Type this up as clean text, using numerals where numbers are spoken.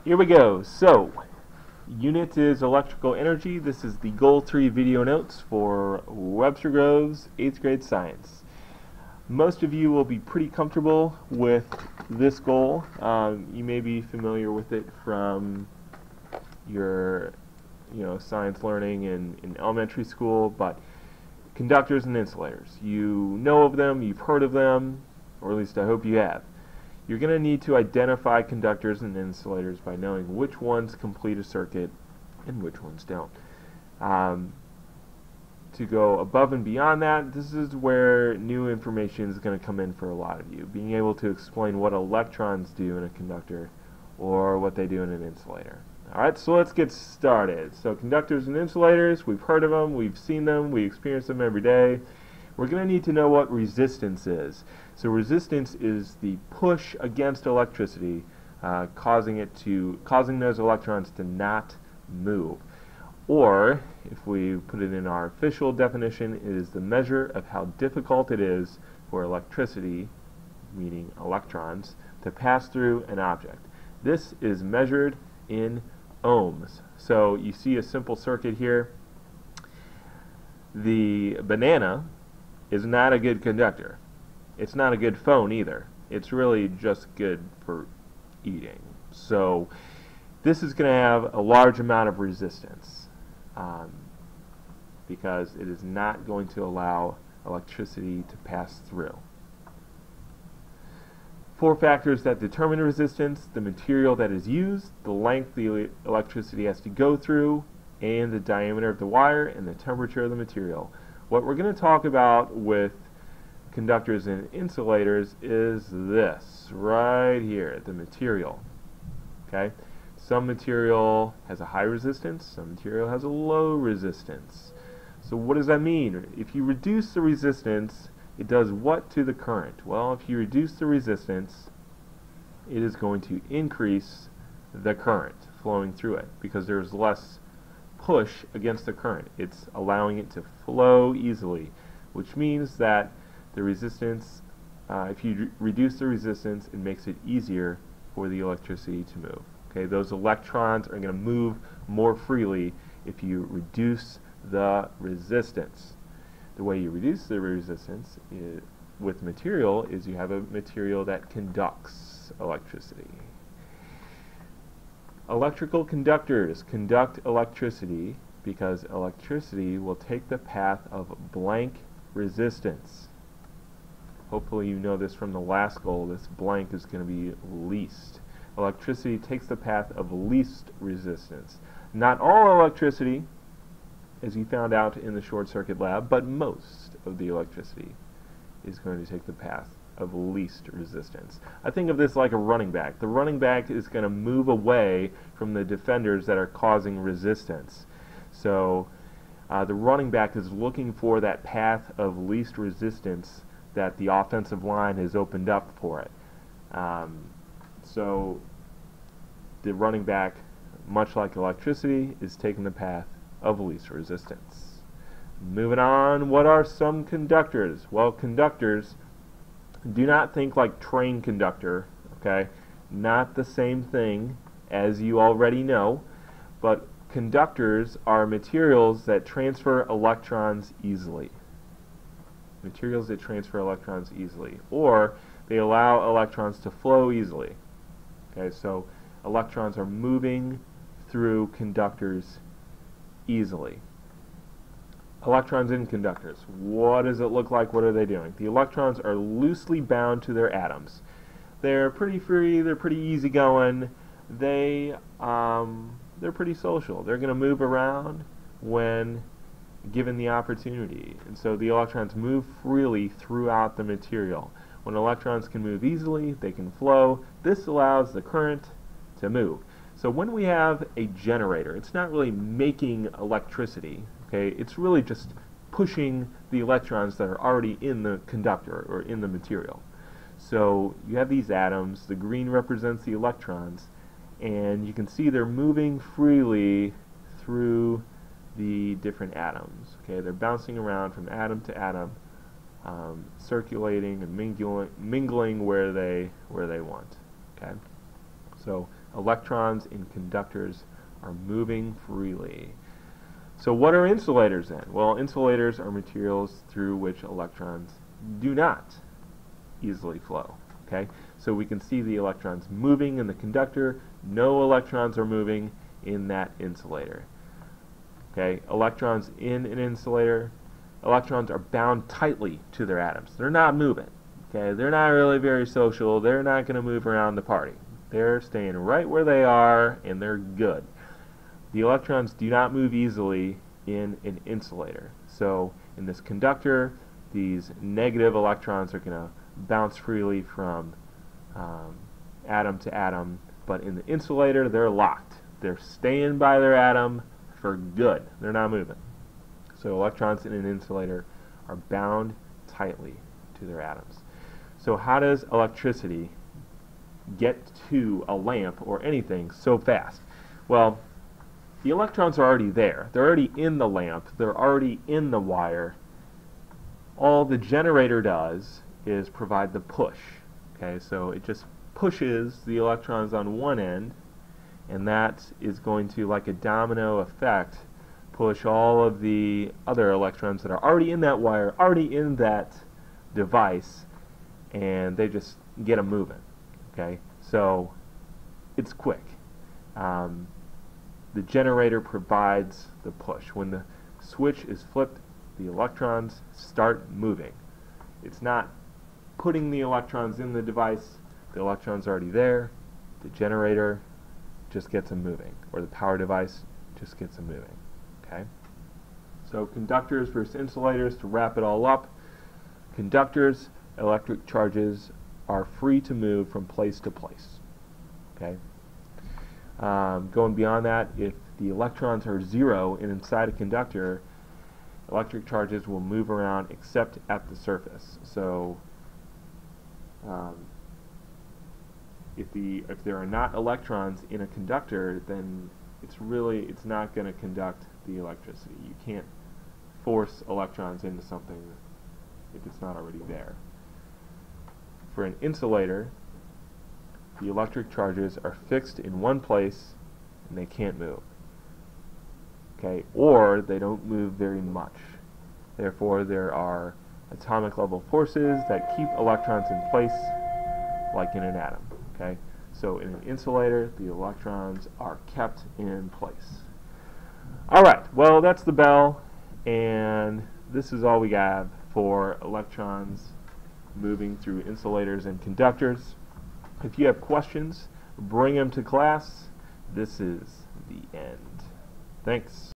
Here we go. So, unit is electrical energy. This is the Goal 3 video notes for Webster Groves 8th grade science. Most of you will be pretty comfortable with this goal. You may be familiar with it from your science learning in elementary school, but conductors and insulators. You know of them, you've heard of them, or at least I hope you have. You're going to need to identify conductors and insulators by knowing which ones complete a circuit and which ones don't. To go above and beyond that, this is where new information is going to come in for a lot of you. Being able to explain what electrons do in a conductor or what they do in an insulator. Alright, so let's get started. So conductors and insulators, we've heard of them, we've seen them, we experience them every day. We're going to need to know what resistance is. So resistance is the push against electricity, causing those electrons to not move. Or, if we put it in our official definition, it is the measure of how difficult it is for electricity, meaning electrons, to pass through an object. This is measured in ohms. So you see a simple circuit here. The banana is not a good conductor. It's not a good phone either. It's really just good for eating. So this is going to have a large amount of resistance because it is not going to allow electricity to pass through. 4 factors that determine resistance: the material that is used, the length the electricity has to go through, and the diameter of the wire, and the temperature of the material. What we're going to talk about with conductors and insulators is this right here, the material. Okay? Some material has a high resistance, some material has a low resistance. So what does that mean? If you reduce the resistance, it does what to the current? Well, if you reduce the resistance, it is going to increase the current flowing through it because there's less push against the current. It's allowing it to flow easily, which means that the resistance, if you reduce the resistance, it makes it easier for the electricity to move. Okay, those electrons are going to move more freely if you reduce the resistance. The way you reduce the resistance with material is you have a material that conducts electricity. Electrical conductors conduct electricity because electricity will take the path of blank resistance. Hopefully you know this from the last goal. This blank is going to be least. Electricity takes the path of least resistance. Not all electricity, as you found out in the short circuit lab, but most of the electricity is going to take the path of least resistance. I think of this like a running back. The running back is going to move away from the defenders that are causing resistance. So the running back is looking for that path of least resistance that the offensive line has opened up for it. So the running back, much like electricity, is taking the path of least resistance. Moving on, what are some conductors? Well, conductors, do not think like train conductor, okay? Not the same thing as you already know, but conductors are materials that transfer electrons easily. Materials that transfer electrons easily, or they allow electrons to flow easily. Okay, so electrons are moving through conductors easily. Electrons in conductors. What does it look like? What are they doing? The electrons are loosely bound to their atoms. They're pretty free, they're pretty easygoing, they're pretty social. They're going to move around when given the opportunity. And so the electrons move freely throughout the material. When electrons can move easily, they can flow. This allows the current to move. So when we have a generator, it's not really making electricity, okay? It's really just pushing the electrons that are already in the conductor or in the material. So you have these atoms, the green represents the electrons, and you can see they're moving freely through the different atoms. Okay, they're bouncing around from atom to atom, circulating and mingling where they want. Okay, so Electrons in conductors are moving freely. So what are insulators then? Well, insulators are materials through which electrons do not easily flow. Okay? So we can see the electrons moving in the conductor. No electrons are moving in that insulator. Okay? Electrons in an insulator, electrons are bound tightly to their atoms. They're not moving. Okay? They're not really very social. They're not going to move around the party. They're staying right where they are, and they're good. The electrons do not move easily in an insulator. So in this conductor, these negative electrons are going to bounce freely from atom to atom, but in the insulator, they're locked. They're staying by their atom for good. They're not moving. So electrons in an insulator are bound tightly to their atoms. So how does electricity get to a lamp or anything so fast? Well, the electrons are already there. They're already in the lamp. They're already in the wire. All the generator does is provide the push. Okay, so it just pushes the electrons on one end, and that is going to, like a domino effect, push all of the other electrons that are already in that wire, already in that device, and they just get them moving. Okay, so it's quick. The generator provides the push. When the switch is flipped, the electrons start moving. It's not putting the electrons in the device. The electrons are already there. The generator just gets them moving, or the power device just gets them moving. Okay? So conductors versus insulators, to wrap it all up. Conductors, electric charges are free to move from place to place. Okay? Going beyond that, if the electrons are zero and inside a conductor, electric charges will move around except at the surface. So if there are not electrons in a conductor, then it's not going to conduct the electricity. You can't force electrons into something if it's not already there. For an insulator, the electric charges are fixed in one place and they can't move. Okay, or they don't move very much. Therefore, there are atomic level forces that keep electrons in place, like in an atom. Okay, so in an insulator, the electrons are kept in place. All right, well, that's the bell, and this is all we have for electrons moving through insulators and conductors. If you have questions, bring them to class. This is the end. Thanks.